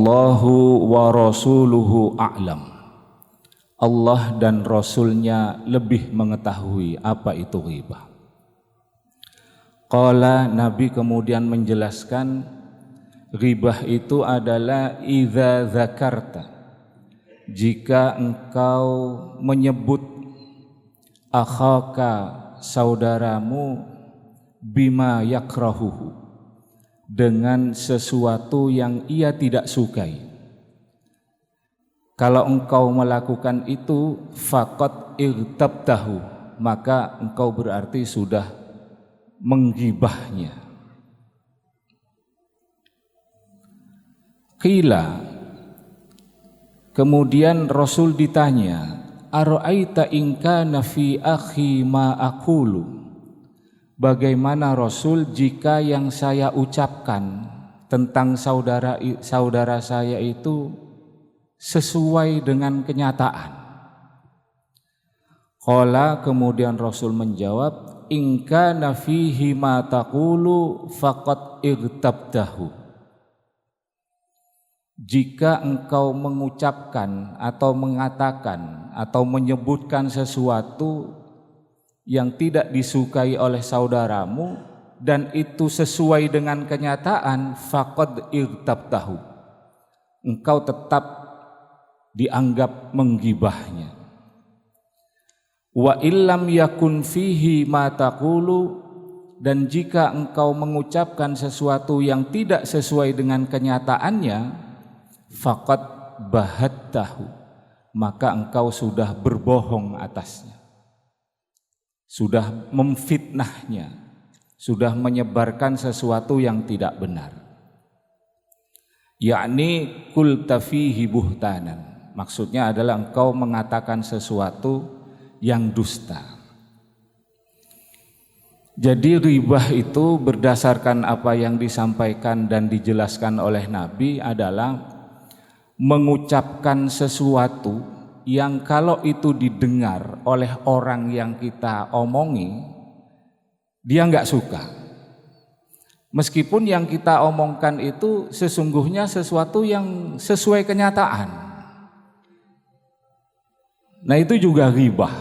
Wallahu wa rasuluhu a'lam. Allah dan Rasulnya lebih mengetahui apa itu ghibah. Qala, Nabi kemudian menjelaskan, ghibah itu adalah idza zakarta, jika engkau menyebut akhaka, saudaramu, bima yakrahuhu, dengan sesuatu yang ia tidak sukai. Kalau engkau melakukan itu, faqad irtabtahu, maka engkau berarti sudah menggibahnya. Qila, kemudian Rasul ditanya, ara'aita in kana fi akhi ma aqulu, bagaimana Rasul jika yang saya ucapkan tentang saudara saya itu sesuai dengan kenyataan? Qala, kemudian Rasul menjawab, in kana fihi ma taqulu faqad irtabtahu, jika engkau mengucapkan atau mengatakan atau menyebutkan sesuatu yang tidak disukai oleh saudaramu dan itu sesuai dengan kenyataan, faqad irtabtahu, engkau tetap dianggap menggibahnya. Wa illam yakun fihi ma taqulu, dan jika engkau mengucapkan sesuatu yang tidak sesuai dengan kenyataannya, faqad bahattahu, maka engkau sudah berbohong atasnya, sudah memfitnahnya, sudah menyebarkan sesuatu yang tidak benar. Yakni qulta fihi buhtanan, maksudnya adalah engkau mengatakan sesuatu yang dusta. Jadi ghibah itu berdasarkan apa yang disampaikan dan dijelaskan oleh Nabi adalah mengucapkan sesuatu yang kalau itu didengar oleh orang yang kita omongi, dia nggak suka. Meskipun yang kita omongkan itu sesungguhnya sesuatu yang sesuai kenyataan. Nah, itu juga ghibah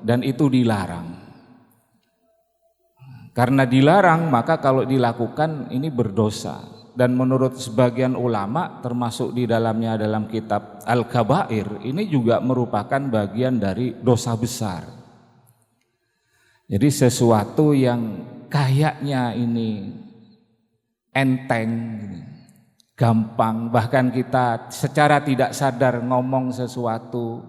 dan itu dilarang. Karena dilarang, maka kalau dilakukan ini berdosa. Dan menurut sebagian ulama, termasuk di dalamnya dalam kitab Al-Kabair, ini juga merupakan bagian dari dosa besar. Jadi sesuatu yang kayaknya ini enteng, gampang, bahkan kita secara tidak sadar ngomong sesuatu,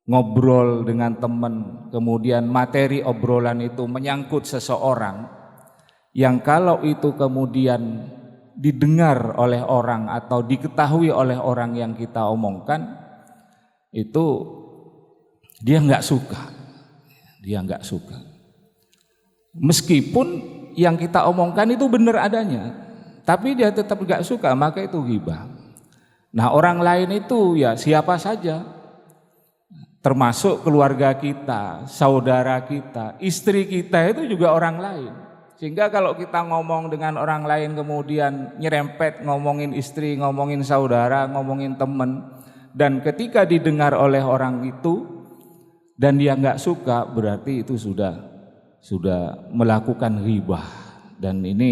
ngobrol dengan teman, kemudian materi obrolan itu menyangkut seseorang yang kalau itu kemudian didengar oleh orang atau diketahui oleh orang yang kita omongkan, itu dia nggak suka, meskipun yang kita omongkan itu benar adanya, tapi dia tetap nggak suka, maka itu ghibah. Nah, orang lain itu ya siapa saja, termasuk keluarga kita, saudara kita, istri kita, itu juga orang lain. Sehingga kalau kita ngomong dengan orang lain kemudian nyerempet ngomongin istri, ngomongin saudara, ngomongin teman, dan ketika didengar oleh orang itu dan dia nggak suka, berarti itu sudah melakukan ghibah. Dan ini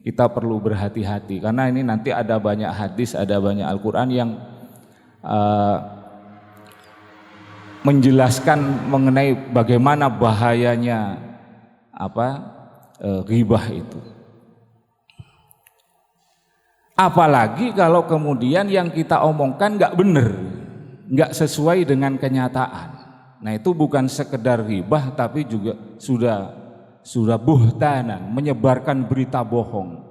kita perlu berhati-hati, karena ini nanti ada banyak hadis, ada banyak Al-Quran yang menjelaskan mengenai bagaimana bahayanya ghibah itu. Apalagi kalau kemudian yang kita omongkan nggak benar, nggak sesuai dengan kenyataan. Nah, itu bukan sekedar ghibah, tapi juga sudah buhtanan, menyebarkan berita bohong.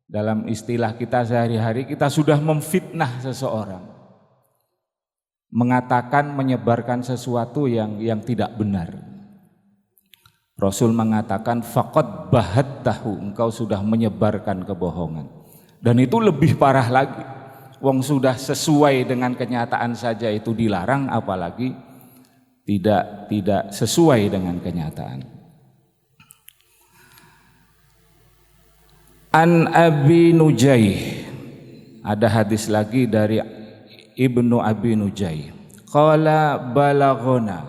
Dalam istilah kita sehari-hari, kita sudah memfitnah seseorang, mengatakan, menyebarkan sesuatu yang tidak benar. Rasul mengatakan faqad bahattahu, engkau sudah menyebarkan kebohongan. Dan itu lebih parah lagi, wong sudah sesuai dengan kenyataan saja itu dilarang, apalagi tidak sesuai dengan kenyataan. An Abi Nujaih ada hadis lagi dari Ibnu Abi Nujay. Qala balaghana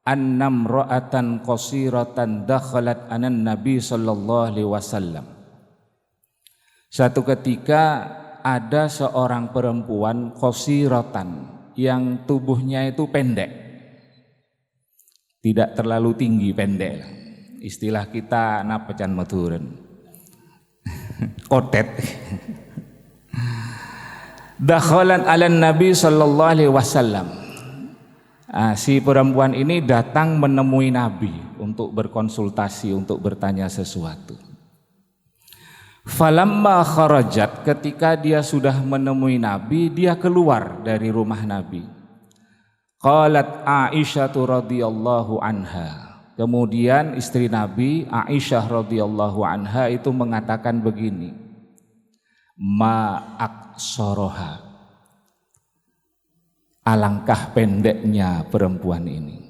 annam ra'atan qasiratan dakhalat anan Nabi sallallahu alaihi wasallam. Satu ketika ada seorang perempuan qasiratan yang tubuhnya itu pendek. Tidak terlalu tinggi, pendek. Istilah kita napa can maturen. Kotet. Dakhalan alan Nabi sallallahu alaihi wasallam. Si perempuan ini datang menemui Nabi untuk berkonsultasi, untuk bertanya sesuatu. Falamma kharajat, ketika dia sudah menemui Nabi, dia keluar dari rumah Nabi. Qalat Aisyah radhiyallahu anha. Kemudian istri Nabi Aisyah radhiyallahu anha itu mengatakan begini, ma aqsaraha, alangkah pendeknya perempuan ini.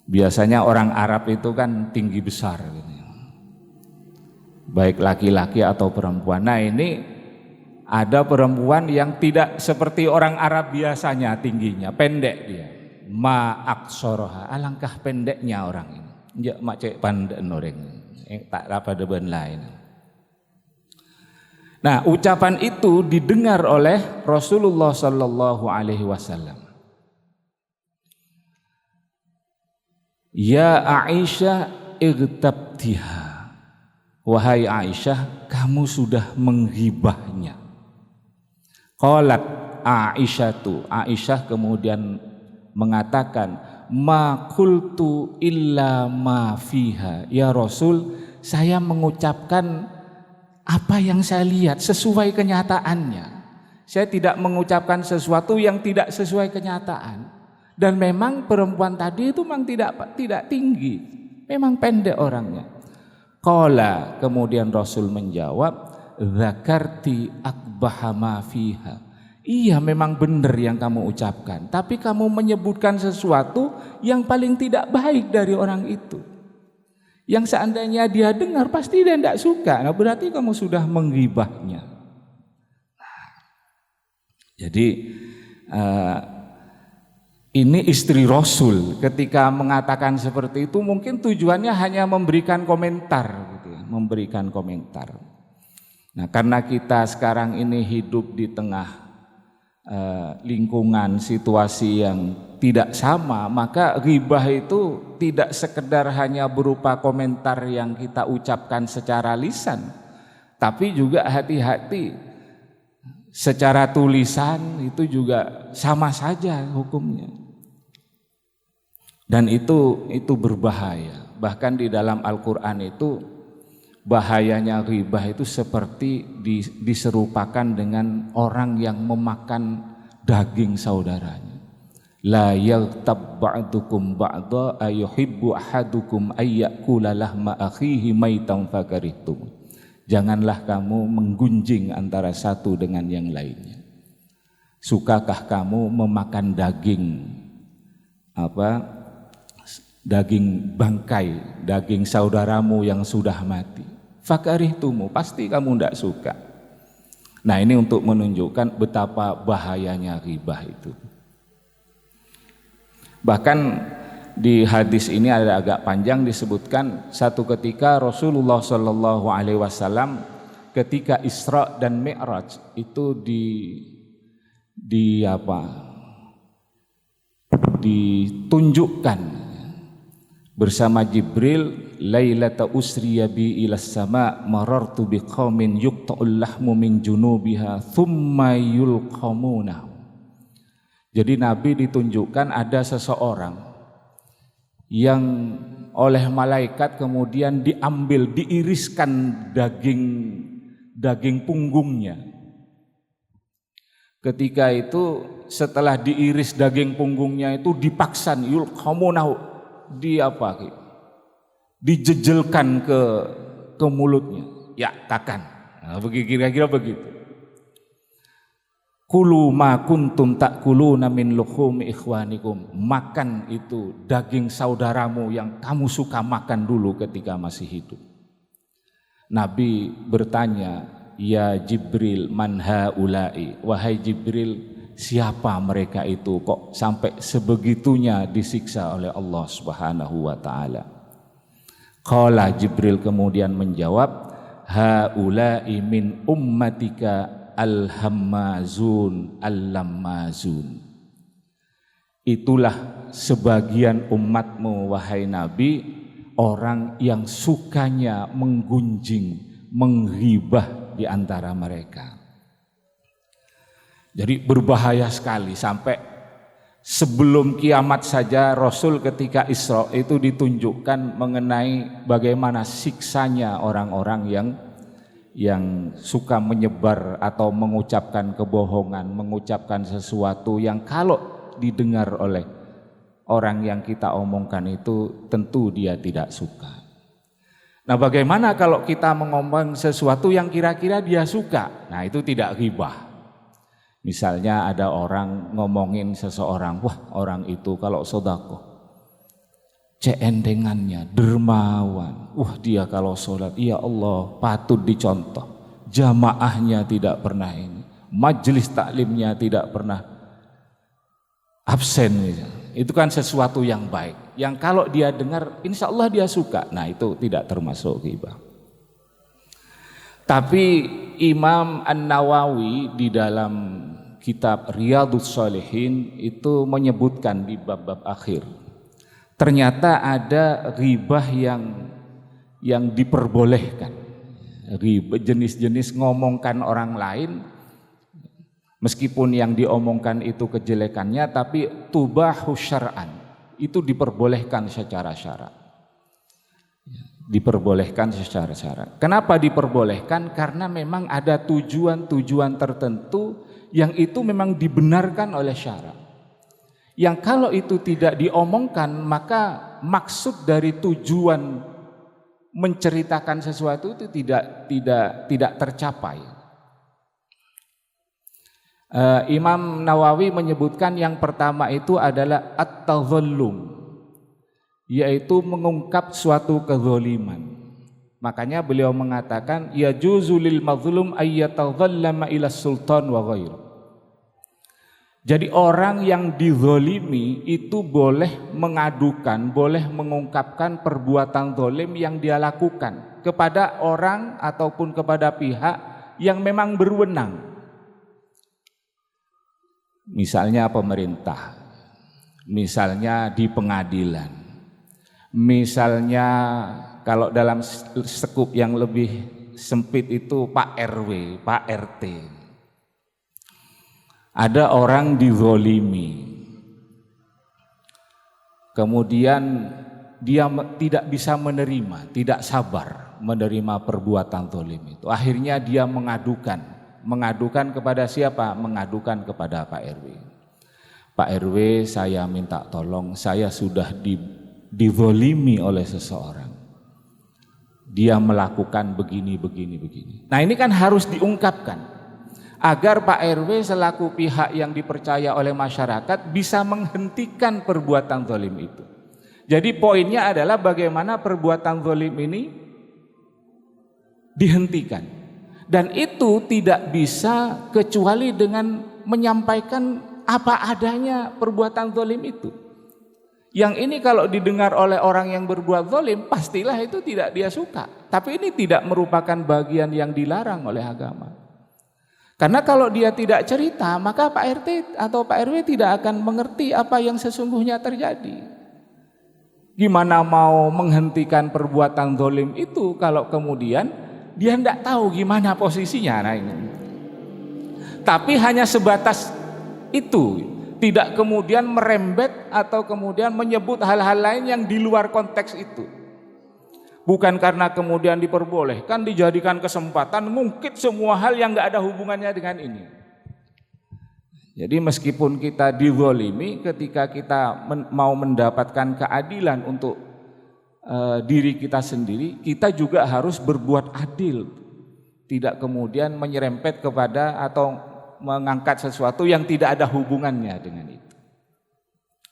Biasanya orang Arab itu kan tinggi besar gitu, baik laki-laki atau perempuan. Nah ini ada perempuan yang tidak seperti orang Arab biasanya tingginya, pendek dia. Ma aqsaraha, alangkah pendeknya orang ini. Ya macek pandek noreng, tak apa deban lain. Nah, ucapan itu didengar oleh Rasulullah sallallahu alaihi wasallam. Ya Aisyah igtabtiha. Wahai Aisyah, kamu sudah menghibahnya. Qalat Aisyah kemudian mengatakan, ma qultu illa ma fiha. Ya Rasul, saya mengucapkan apa yang saya lihat sesuai kenyataannya. Saya tidak mengucapkan sesuatu yang tidak sesuai kenyataan. Dan memang perempuan tadi itu memang tidak tinggi, memang pendek orangnya. Qala, kemudian Rasul menjawab, dzakarti akbaha ma fiha. Iya, memang benar yang kamu ucapkan, tapi kamu menyebutkan sesuatu yang paling tidak baik dari orang itu. Yang seandainya dia dengar pasti dia tidak suka. Nah, berarti kamu sudah menggibahnya. Jadi ini istri Rasul ketika mengatakan seperti itu mungkin tujuannya hanya memberikan komentar, gitu ya, memberikan komentar. Nah, karena kita sekarang ini hidup di tengah lingkungan situasi yang tidak sama, maka ghibah itu tidak sekedar hanya berupa komentar yang kita ucapkan secara lisan, tapi juga hati-hati secara tulisan itu juga sama saja hukumnya. Dan itu berbahaya. Bahkan di dalam Al-Qur'an itu bahayanya ghibah itu seperti diserupakan dengan orang yang memakan daging saudaranya. La yaghtab ba'dukum ba'dha ayuhibbu ahadukum ayyakula lahma akhihi maitan fakarihtum. Janganlah kamu menggunjing antara satu dengan yang lainnya. Sukakah kamu memakan daging bangkai, daging saudaramu yang sudah mati? Fakarihtumu, pasti kamu tidak suka. Nah, ini untuk menunjukkan betapa bahayanya ghibah itu. Bahkan di hadis ini ada agak panjang disebutkan satu ketika Rasulullah Shallallahu Alaihi Wasallam ketika Isra dan Mi'raj itu ditunjukkan bersama Jibril. Lailata usriya bi ilas sama marartu biqaumin yuqta'ul lahmu min junubiha thumma yulqamuna. Jadi Nabi ditunjukkan ada seseorang yang oleh malaikat kemudian diiriskan daging punggungnya. Ketika itu setelah diiris daging punggungnya itu dipaksan yulqamuna, dijejelkan ke mulutnya, ya takan. Nah, kira-kira begitu. Kulu ma kuntum ta'kuluna min luhumi ikhwanikum. Makan itu daging saudaramu yang kamu suka makan dulu ketika masih hidup. Nabi bertanya, ya Jibril man haula'i, wahai Jibril siapa mereka itu kok sampai sebegitunya disiksa oleh Allah Subhanahu wa taala. Qala Jibril kemudian menjawab, haula'i min ummatika al-hammazun al-lammazun. Itulah sebagian umatmu wahai Nabi, orang yang sukanya menggunjing, menghibah di antara mereka. Jadi berbahaya sekali, sampai sebelum kiamat saja Rasul ketika Isra itu ditunjukkan mengenai bagaimana siksanya orang-orang yang suka menyebar atau mengucapkan kebohongan, mengucapkan sesuatu yang kalau didengar oleh orang yang kita omongkan itu tentu dia tidak suka. Nah, bagaimana kalau kita mengomong sesuatu yang kira-kira dia suka? Nah, itu tidak ghibah. Misalnya ada orang ngomongin seseorang, wah orang itu kalau sedekah ceendengannya, dermawan, wah dia kalau sholat, ya Allah patut dicontoh, jamaahnya tidak pernah ini, majelis taklimnya tidak pernah absen misalnya. Itu kan sesuatu yang baik, yang kalau dia dengar insya Allah dia suka. Nah, itu tidak termasuk ghibah. Tapi Imam An-Nawawi di dalam kitab Riyadhus Shalihin itu menyebutkan di bab-bab akhir, ternyata ada ghibah yang diperbolehkan. Ghibah jenis-jenis ngomongkan orang lain, meskipun yang diomongkan itu kejelekannya, tapi tubahu syar'an, itu diperbolehkan secara syara. Diperbolehkan secara syara. Kenapa diperbolehkan? Karena memang ada tujuan-tujuan tertentu yang itu memang dibenarkan oleh syara. Yang kalau itu tidak diomongkan, maka maksud dari tujuan menceritakan sesuatu itu tidak tercapai. Imam Nawawi menyebutkan yang pertama itu adalah at-tadhallum, yaitu mengungkap suatu kezaliman. Makanya beliau mengatakan yajuzu lil mazlum ayyatadhallama ila sultan wa ghairu. Jadi orang yang dizalimi itu boleh mengadukan, boleh mengungkapkan perbuatan zalim yang dia lakukan kepada orang ataupun kepada pihak yang memang berwenang. Misalnya pemerintah, misalnya di pengadilan, misalnya kalau dalam sekup yang lebih sempit itu Pak RW, Pak RT. Ada orang dizolimi, kemudian dia tidak bisa menerima, tidak sabar menerima perbuatan zalim itu. Akhirnya dia mengadukan kepada siapa? Mengadukan kepada Pak RW. Pak RW, saya minta tolong, saya sudah dizolimi oleh seseorang. Dia melakukan begini. Nah, ini kan harus diungkapkan agar Pak RW selaku pihak yang dipercaya oleh masyarakat bisa menghentikan perbuatan zalim itu. Jadi poinnya adalah bagaimana perbuatan zalim ini dihentikan. Dan itu tidak bisa kecuali dengan menyampaikan apa adanya perbuatan zalim itu. Yang ini kalau didengar oleh orang yang berbuat zalim, pastilah itu tidak dia suka. Tapi ini tidak merupakan bagian yang dilarang oleh agama. Karena kalau dia tidak cerita, maka Pak RT atau Pak RW tidak akan mengerti apa yang sesungguhnya terjadi. Gimana mau menghentikan perbuatan zalim itu kalau kemudian dia tidak tahu gimana posisinya. Nah, ini. Tapi hanya sebatas itu, tidak kemudian merembet atau kemudian menyebut hal-hal lain yang di luar konteks itu. Bukan karena kemudian diperbolehkan, dijadikan kesempatan ngungkit semua hal yang nggak ada hubungannya dengan ini. Jadi meskipun kita dizalimi, ketika kita mau mendapatkan keadilan untuk diri kita sendiri, kita juga harus berbuat adil, tidak kemudian menyerempet kepada atau mengangkat sesuatu yang tidak ada hubungannya dengan itu.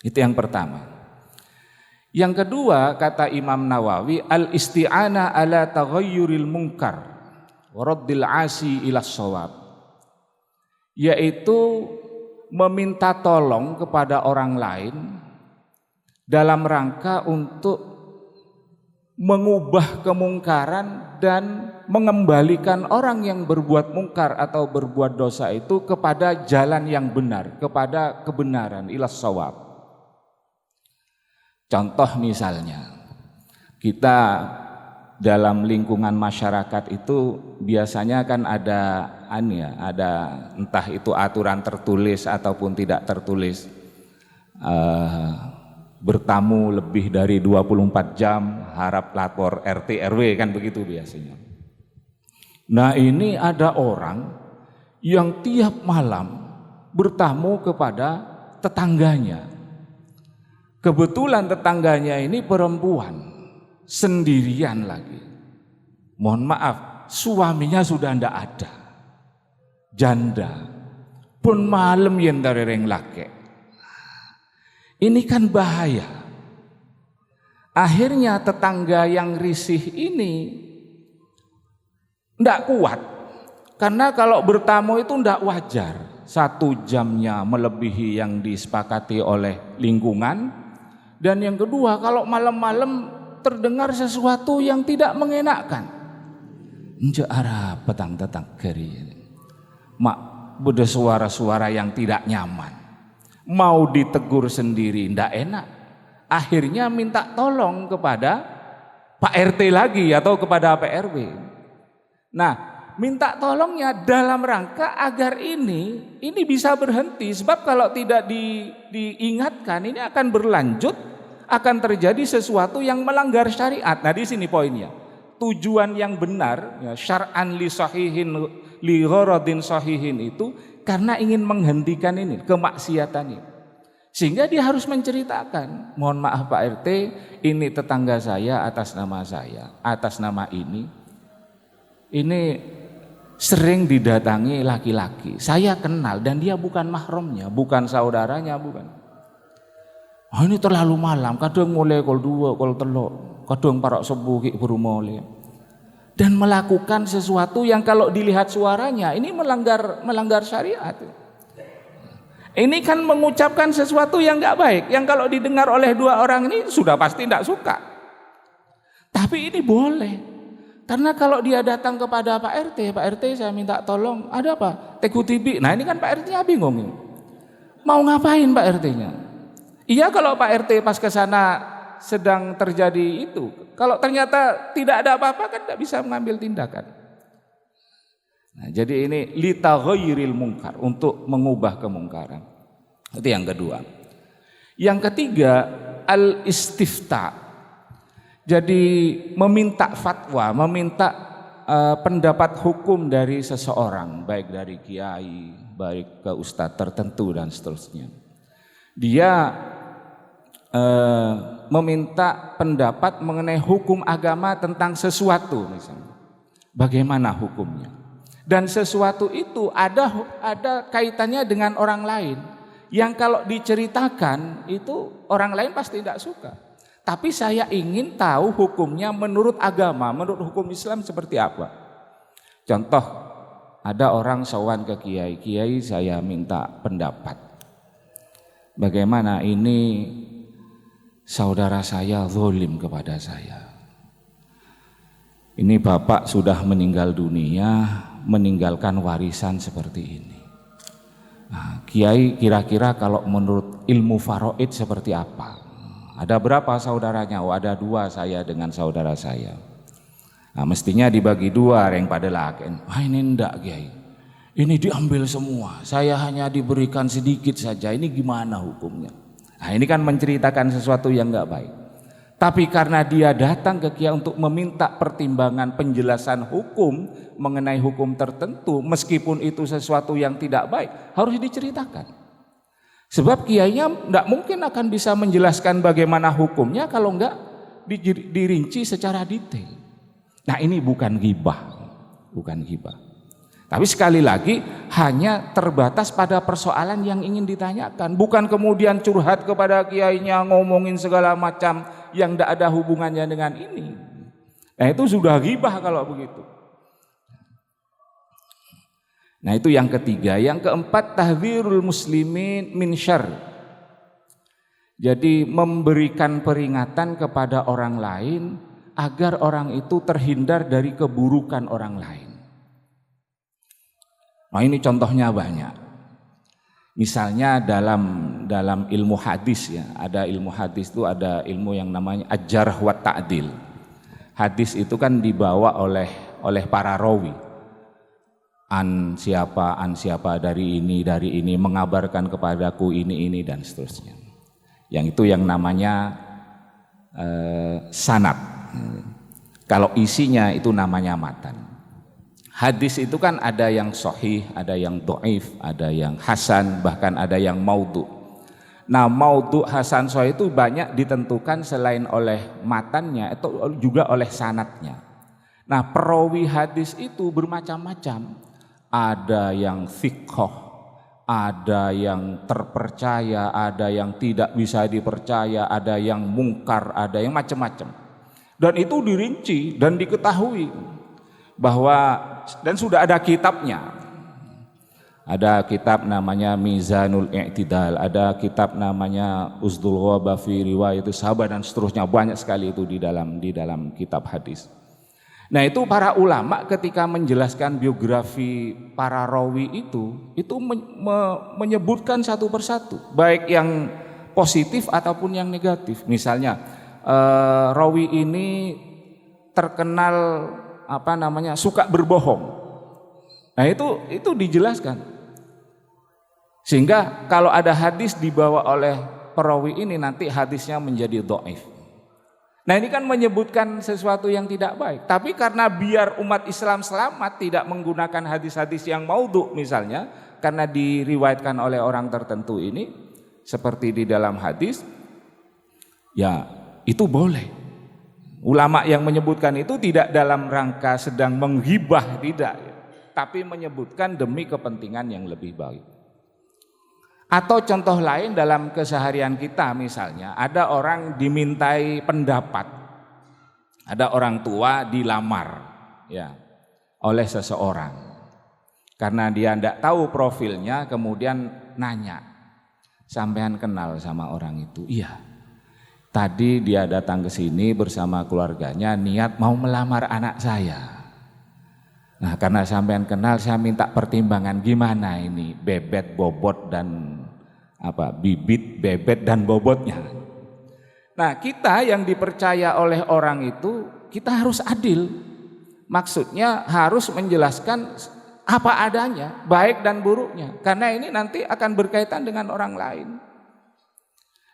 Itu yang pertama. Yang kedua, kata Imam Nawawi, al-isti'anah ala taghayyuril munkar waraddil asi ila shawab, yaitu meminta tolong kepada orang lain dalam rangka untuk mengubah kemungkaran dan mengembalikan orang yang berbuat mungkar atau berbuat dosa itu kepada jalan yang benar, kepada kebenaran, ilas shawab. Contoh misalnya, kita dalam lingkungan masyarakat itu biasanya kan ada entah itu aturan tertulis ataupun tidak tertulis, bertamu lebih dari 24 jam harap lapor RT RW, kan begitu biasanya. Nah, ini ada orang yang tiap malam bertamu kepada tetangganya. Kebetulan tetangganya ini perempuan, sendirian lagi. Mohon maaf, suaminya sudah ndak ada, janda, pun malam yen darereng laki. Ini kan bahaya. Akhirnya tetangga yang risih ini ndak kuat, karena kalau bertamu itu ndak wajar. 1 jamnya melebihi yang disepakati oleh lingkungan, dan yang kedua kalau malam-malam terdengar sesuatu yang tidak mengenakkan. Nje arah petang-tetang keri. Mak beda suara-suara yang tidak nyaman. Mau ditegur sendiri ndak enak. Akhirnya minta tolong kepada Pak RT lagi atau kepada Pak RW. Nah, minta tolongnya dalam rangka agar ini bisa berhenti, sebab kalau tidak diingatkan ini akan berlanjut, akan terjadi sesuatu yang melanggar syariat. Nah, di sini poinnya. Tujuan yang benar, ya, syar'an li sahihin li gharadin sahihin itu karena ingin menghentikan ini kemaksiatan ini. Sehingga dia harus menceritakan, mohon maaf Pak RT, ini tetangga saya atas nama saya, atas nama ini sering didatangi laki-laki. Saya kenal dan dia bukan mahramnya, bukan saudaranya, bukan. Oh, ini terlalu malam, kadang mulai kol 2, kol 3, kadang parok subuh ki baru mulai. Dan melakukan sesuatu yang kalau dilihat suaranya ini melanggar syariat. Ini kan mengucapkan sesuatu yang enggak baik, yang kalau didengar oleh 2 orang ini sudah pasti tidak suka. Tapi ini boleh. Karena kalau dia datang kepada Pak RT saya minta tolong, ada apa? Teguh TV. Nah, ini kan Pak RT-nya bingung. Mau ngapain Pak RT-nya? Iya, kalau Pak RT pas ke sana sedang terjadi itu. Kalau ternyata tidak ada apa-apa kan tidak bisa mengambil tindakan. Nah, jadi ini litaghayyiril munkar, untuk mengubah kemungkaran. Itu yang kedua. Yang ketiga, al-istifta. Jadi meminta fatwa, meminta pendapat hukum dari seseorang, baik dari kiai, baik ke ustadz tertentu dan seterusnya. Dia meminta pendapat mengenai hukum agama tentang sesuatu misalnya. Bagaimana hukumnya? Dan sesuatu itu ada kaitannya dengan orang lain, yang kalau diceritakan itu orang lain pasti tidak suka. Tapi saya ingin tahu hukumnya menurut agama, menurut hukum Islam seperti apa. Contoh, ada orang sowan ke kiai, saya minta pendapat. Bagaimana ini saudara saya zalim kepada saya. Ini bapak sudah meninggal dunia, meninggalkan warisan seperti ini. Nah, kiai kira-kira kalau menurut ilmu faraid seperti apa? Ada berapa saudaranya? Oh, ada 2 saya dengan saudara saya. Nah, mestinya dibagi 2 yang pada lakin. Wah, ini enggak kiai. Ini diambil semua. Saya hanya diberikan sedikit saja. Ini gimana hukumnya? Nah, ini kan menceritakan sesuatu yang enggak baik. Tapi karena dia datang ke kiai untuk meminta pertimbangan penjelasan hukum mengenai hukum tertentu, meskipun itu sesuatu yang tidak baik, harus diceritakan. Sebab kiainya tidak mungkin akan bisa menjelaskan bagaimana hukumnya kalau enggak dirinci secara detail. Nah, ini bukan ghibah, bukan ghibah. Tapi sekali lagi hanya terbatas pada persoalan yang ingin ditanyakan, bukan kemudian curhat kepada kiainya ngomongin segala macam yang tidak ada hubungannya dengan ini. Nah, itu sudah ghibah kalau begitu. Nah, itu yang ketiga. Yang keempat, tahdzirul muslimin min syarr. Jadi memberikan peringatan kepada orang lain agar orang itu terhindar dari keburukan orang lain. Nah, ini contohnya banyak. Misalnya dalam ilmu hadis ya, ada ilmu hadis itu ada ilmu yang namanya al-jarh wa ta'dil. Hadis itu kan dibawa oleh para rawi. An siapa dari ini mengabarkan kepadaku ini dan seterusnya. Yang itu yang namanya sanad. Kalau isinya itu namanya matan. Hadis itu kan ada yang sahih, ada yang dhaif, ada yang hasan, bahkan ada yang maudhu. Nah, maudhu, hasan, sahih itu banyak ditentukan selain oleh matannya, itu juga oleh sanadnya. Nah, perawi hadis itu bermacam-macam. Ada yang thiqah, ada yang terpercaya, ada yang tidak bisa dipercaya, ada yang mungkar, ada yang macam-macam. Dan itu dirinci dan diketahui bahwa, dan sudah ada kitabnya. Ada kitab namanya Mizanul I'tidal, ada kitab namanya Usdul Ghaba fi Riwayat Sahabat dan seterusnya, banyak sekali itu di dalam kitab hadis. Nah, itu para ulama ketika menjelaskan biografi para rawi itu menyebutkan satu persatu, baik yang positif ataupun yang negatif. Misalnya rawi ini terkenal suka berbohong. Nah, itu dijelaskan. Sehingga kalau ada hadis dibawa oleh perawi ini, nanti hadisnya menjadi dhaif. Nah, ini kan menyebutkan sesuatu yang tidak baik. Tapi karena biar umat Islam selamat, tidak menggunakan hadis-hadis yang maudhu misalnya, karena diriwayatkan oleh orang tertentu ini, seperti di dalam hadis, ya itu boleh. Ulama yang menyebutkan itu tidak dalam rangka sedang menghibah, tidak, tapi menyebutkan demi kepentingan yang lebih baik. Atau contoh lain dalam keseharian kita, misalnya ada orang dimintai pendapat, ada orang tua dilamar ya oleh seseorang, karena dia tidak tahu profilnya, kemudian nanya, sampean kenal sama orang itu? Iya, tadi dia datang ke sini bersama keluarganya niat mau melamar anak saya. Nah, karena sampean kenal, saya minta pertimbangan, gimana ini bebet, bobot, dan bibit, bebet, dan bobotnya. Nah, kita yang dipercaya oleh orang itu, kita harus adil. Maksudnya harus menjelaskan apa adanya, baik dan buruknya. Karena ini nanti akan berkaitan dengan orang lain.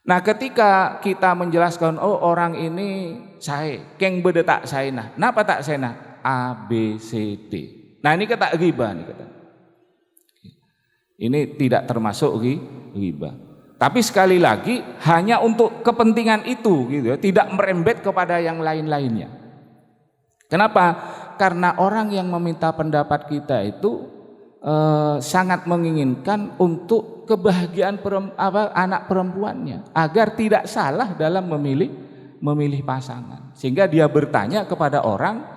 Nah, ketika kita menjelaskan, oh orang ini saya, keng bede tak saya nah. Napa tak saya nah? A, B, C, D. Nah, ini kata ghibah nih kata. Ini tidak termasuk ghibah. Tapi sekali lagi hanya untuk kepentingan itu gitu ya, tidak merembet kepada yang lain-lainnya. Kenapa? Karena orang yang meminta pendapat kita itu sangat menginginkan untuk kebahagiaan anak perempuannya agar tidak salah dalam memilih pasangan. Sehingga dia bertanya kepada orang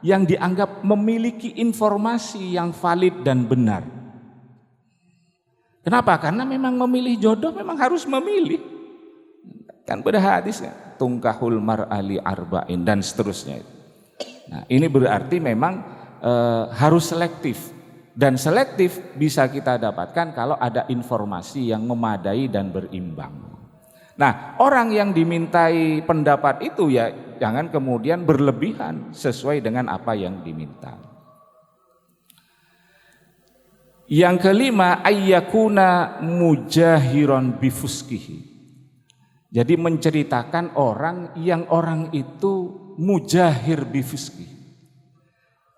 yang dianggap memiliki informasi yang valid dan benar. Kenapa? Karena memang memilih jodoh memang harus memilih. Kan pada hadisnya tungkahul mar'ali arba'in dan seterusnya. Nah, ini berarti memang harus selektif, dan selektif bisa kita dapatkan kalau ada informasi yang memadai dan berimbang. Nah, orang yang dimintai pendapat itu ya jangan kemudian berlebihan sesuai dengan apa yang diminta. Yang kelima, ayyakuna mujahiron bifuskihi. Jadi menceritakan orang itu mujahir bifuskihi.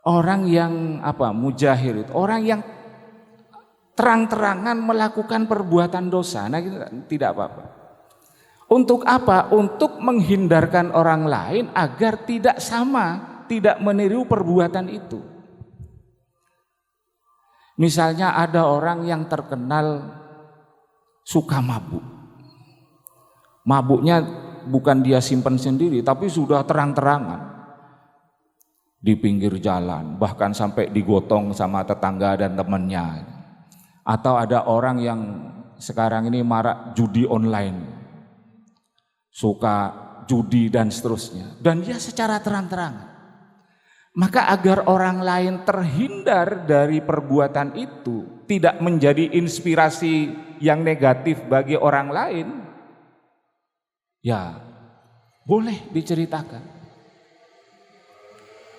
Orang yang mujahir itu orang yang terang-terangan melakukan perbuatan dosa. Nah, tidak apa-apa. Untuk apa? Untuk menghindarkan orang lain agar tidak sama, tidak meniru perbuatan itu. Misalnya ada orang yang terkenal suka mabuk. Mabuknya bukan dia simpan sendiri, tapi sudah terang-terangan. di pinggir jalan, bahkan sampai digotong sama tetangga dan temannya. Atau ada orang yang sekarang ini marak judi online, suka judi dan seterusnya, dan dia secara terang-terang. Maka agar orang lain terhindar dari perbuatan itu, tidak menjadi inspirasi yang negatif bagi orang lain, ya boleh diceritakan.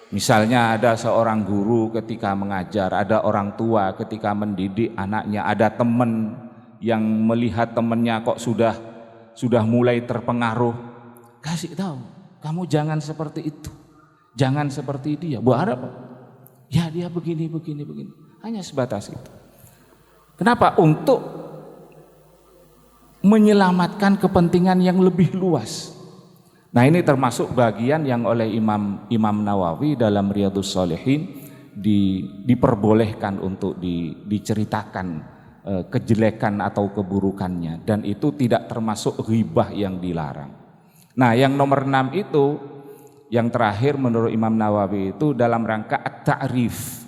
Misalnya ada seorang guru ketika mengajar, ada orang tua ketika mendidik anaknya, ada teman yang melihat temannya kok sudah mulai terpengaruh, kasih tahu, kamu jangan seperti itu, jangan seperti dia. Buat apa? Ya dia begini. Hanya sebatas itu. Kenapa? Untuk menyelamatkan kepentingan yang lebih luas. Nah, ini termasuk bagian yang oleh Imam Nawawi dalam Riyadhus Shalihin diperbolehkan untuk diceritakan kejelekan atau keburukannya, dan itu tidak termasuk ghibah yang dilarang. Nah, yang nomor 6 itu, yang terakhir menurut Imam Nawawi itu dalam rangka at-ta'rif.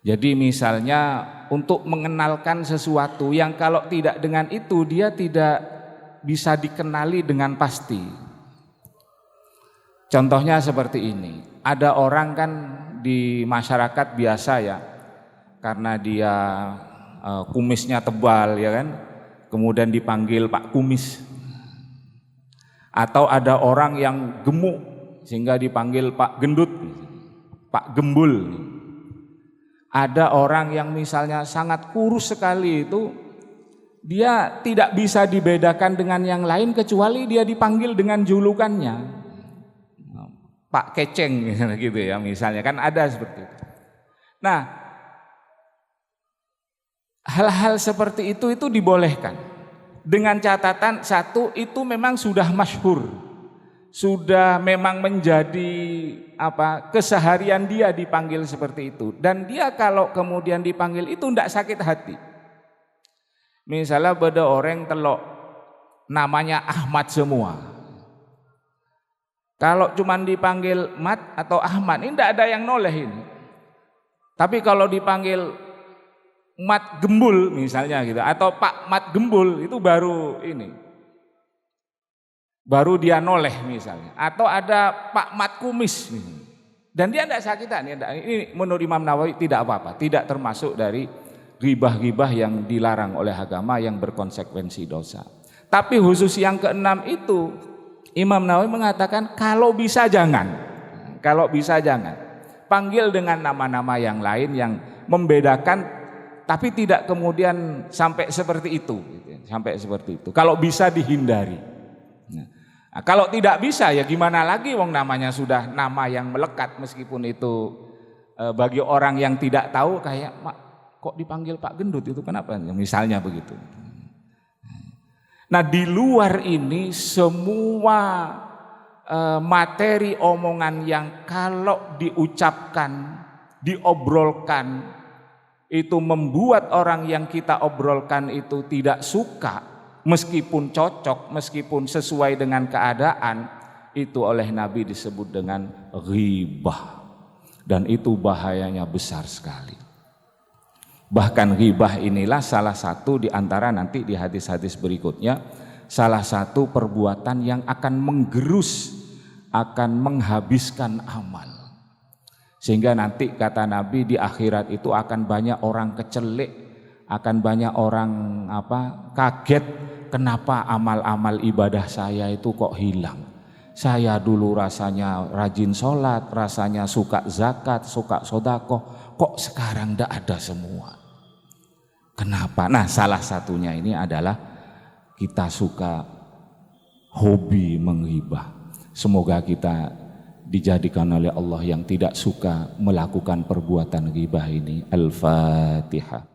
Jadi misalnya untuk mengenalkan sesuatu yang kalau tidak dengan itu dia tidak bisa dikenali dengan pasti. Contohnya seperti ini, ada orang kan di masyarakat biasa ya, karena dia kumisnya tebal ya kan, kemudian dipanggil Pak Kumis. Atau ada orang yang gemuk sehingga dipanggil Pak Gendut, Pak Gembul. Ada orang yang misalnya sangat kurus sekali itu, dia tidak bisa dibedakan dengan yang lain kecuali dia dipanggil dengan julukannya, Pak Keceng gitu ya misalnya, kan ada seperti itu. Nah, hal-hal seperti itu dibolehkan dengan catatan satu, itu memang sudah masyhur, sudah memang menjadi keseharian dia dipanggil seperti itu, dan dia kalau kemudian dipanggil itu tidak sakit hati. Misalnya beda orang telok namanya Ahmad semua, kalau cuman dipanggil Mat atau Ahmad ini tidak ada yang noleh ini. Tapi kalau dipanggil Mat Gembul misalnya gitu, atau Pak Mat Gembul, itu baru dia noleh misalnya. Atau ada Pak Mat Kumis dan dia tidak sakitan. Ini menurut Imam Nawawi tidak apa-apa, tidak termasuk dari ghibah-ghibah yang dilarang oleh agama yang berkonsekuensi dosa. Tapi khusus yang keenam itu Imam Nawawi mengatakan kalau bisa jangan. Panggil dengan nama-nama yang lain yang membedakan, tapi tidak kemudian sampai seperti itu. Kalau bisa dihindari. Nah, kalau tidak bisa ya gimana lagi, wong namanya sudah nama yang melekat, meskipun itu bagi orang yang tidak tahu kayak kok dipanggil Pak Gendut itu kenapa? Misalnya begitu. Nah, di luar ini semua materi omongan yang kalau diucapkan, diobrolkan, itu membuat orang yang kita obrolkan itu tidak suka, meskipun cocok, meskipun sesuai dengan keadaan, itu oleh Nabi disebut dengan ghibah, dan itu bahayanya besar sekali. Bahkan ghibah inilah salah satu di antara nanti di hadis-hadis berikutnya, salah satu perbuatan yang akan menggerus, akan menghabiskan amal. Sehingga nanti kata Nabi di akhirat itu akan banyak orang kecelik, akan banyak orang kaget, kenapa amal-amal ibadah saya itu kok hilang. Saya dulu rasanya rajin sholat, rasanya suka zakat, suka sedekah, kok sekarang tidak ada semua. Kenapa? Nah, salah satunya ini adalah kita suka hobi menghibah. Semoga kita dijadikan oleh Allah yang tidak suka melakukan perbuatan ghibah ini. Al-Fatihah.